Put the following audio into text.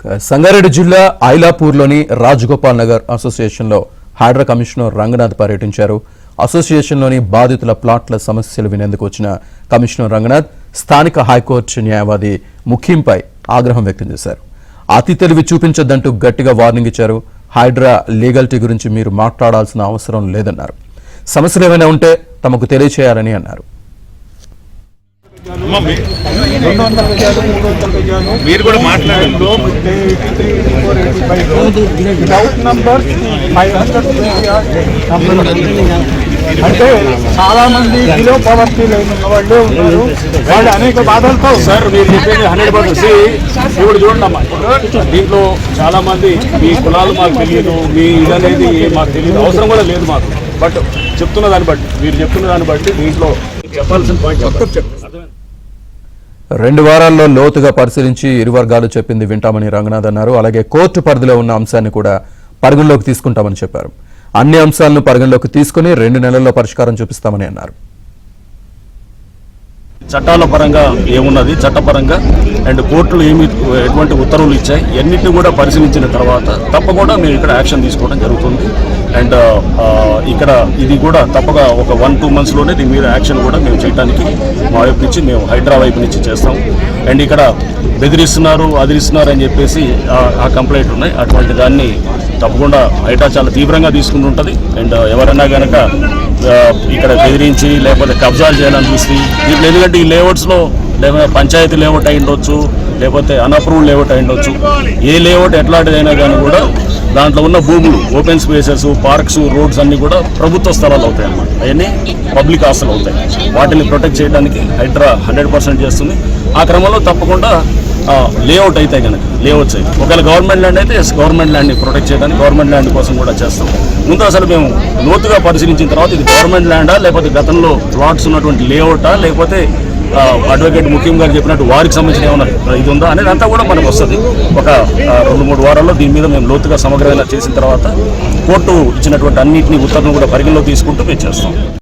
సంగారెడ్డి జిల్లా ఐలాపూర్లోని రాజగోపాల్ నగర్ అసోసియేషన్లో హైడ్రా కమిషనర్ రంగనాథ్ పర్యటించారు. అసోసియేషన్లోని బాధితుల ప్లాట్ల సమస్యలు వినేందుకు వచ్చిన కమిషనర్ రంగనాథ్ స్థానిక హైకోర్టు న్యాయవాది ముఖీంపై ఆగ్రహం వ్యక్తం చేశారు. అతి తెలివి చూపించొద్దంటూ గట్టిగా వార్నింగ్ ఇచ్చారు. హైడ్రా లీగల్టీ గురించి మీరు మాట్లాడాల్సిన అవసరం లేదన్నారు. సమస్యలు ఏమైనా ఉంటే తమకు తెలియచేయాలని అన్నారు. మీరు కూడా మాట్లాడండి. అంటే చాలా మంది బిలో పవర్టీ లైన్ ఉన్న వాళ్ళే ఉన్నారు. వాళ్ళు అనేక బాధలతో సార్ మీరు చెప్పేది 100%. ఇప్పుడు చూడండి అమ్మా, దీంట్లో చాలా మంది మీ కులాలు మాకు తెలియదు, మీ ఇదనేది మాకు తెలియదు, అవసరం కూడా లేదు మాకు. బట్ చెప్తున్న దాన్ని బట్టి, మీరు చెప్తున్న దాన్ని బట్టి దీంట్లో చెప్పాల్సిన పాయింట్ చెప్పండి. 2 వారాల్లో లోతుగా పరిశీలించి ఇరు వర్గాలు చెప్పింది వింటామని రంగనాథ్ అన్నారు. అలాగే కోర్టు పరిధిలో ఉన్న అంశాన్ని కూడా పరిగణలోకి తీసుకుంటామని చెప్పారు. అన్ని అంశాలను పరిగణలోకి తీసుకుని 2 నెలల్లో పరిష్కారం చూపిస్తామని అన్నారు. చట్టాల పరంగా ఏమున్నది, చట్టపరంగా అండ్ కోర్టులు ఎటువంటి ఉత్తర్వులు ఇచ్చాయి, ఎన్నింటినీ కూడా పరిశీలించిన తర్వాత తప్పకుండా మేము ఇక్కడ యాక్షన్ తీసుకోవడం జరుగుతుంది. అండ్ ఇక్కడ ఇది కూడా తప్పగా ఒక 1-2 monthsలోనే దీని మీద యాక్షన్ కూడా మేము చేయడానికి మా వైపు నుంచి మేము హైడ్రా వైపు నుంచి చేస్తాం. అండ్ ఇక్కడ బెదిరిస్తున్నారు, అదిరిస్తున్నారు అని చెప్పేసి ఆ కంప్లైంట్ ఉన్నాయి. అటువంటి దాన్ని తప్పకుండా హైడ్రా చాలా తీవ్రంగా తీసుకుంటుంటుంది. అండ్ ఎవరైనా కనుక ఇక్కడ బెదిరించి లేకపోతే కబ్జాలు చేయాలని చూసి దీంట్లో, ఎందుకంటే ఈ లేఅవుట్స్లో లేకపోతే పంచాయతీ లేఅవుట్ అయి ఉండొచ్చు, లేకపోతే అన్అప్రూవ్డ్ లేఅవుట్ అయి ఉండొచ్చు. ఏ లేఅవుట్ ఎట్లాంటిదైనా కానీ కూడా దాంట్లో ఉన్న భూములు, ఓపెన్ స్పేసెస్, పార్క్స్, రోడ్స్ అన్నీ కూడా ప్రభుత్వ స్థలాలు అవుతాయి అన్నమాట. అవన్నీ పబ్లిక్ ఆస్తులు అవుతాయి. వాటిని ప్రొటెక్ట్ చేయడానికి హైడ్రా 100% చేస్తుంది. ఆ క్రమంలో తప్పకుండా లేఅవుట్ అయితే కనుక లేఅవుట్స్ అయితే ఒకవేళ గవర్నమెంట్ ల్యాండ్ అయితే గవర్నమెంట్ ల్యాండ్ని ప్రొటెక్ట్ చేయడానికి గవర్నమెంట్ ల్యాండ్ కోసం కూడా చేస్తాం. ముందు అసలు మేము లోతుగా పరిశీలించిన తర్వాత ఇది గవర్నమెంట్ ల్యాండా, లేకపోతే గతంలో ప్లాట్స్ ఉన్నటువంటి లేఅవుటా, లేకపోతే అడ్వకేట్ ముఖ్యం గారు చెప్పినట్టు వారికి సంబంధించిన ఏమన్నా ఇది ఉందా అనేది అంతా కూడా మనకు వస్తుంది. ఒక 2-3 వారాల్లో దీని మీద మేము లోతుగా సమగ్రంగా చేసిన తర్వాత కోర్టు ఇచ్చినటువంటి అన్నింటినీ ఉత్తర్వులు కూడా పరిగణలో తీసుకుంటూ మేము చేస్తాం.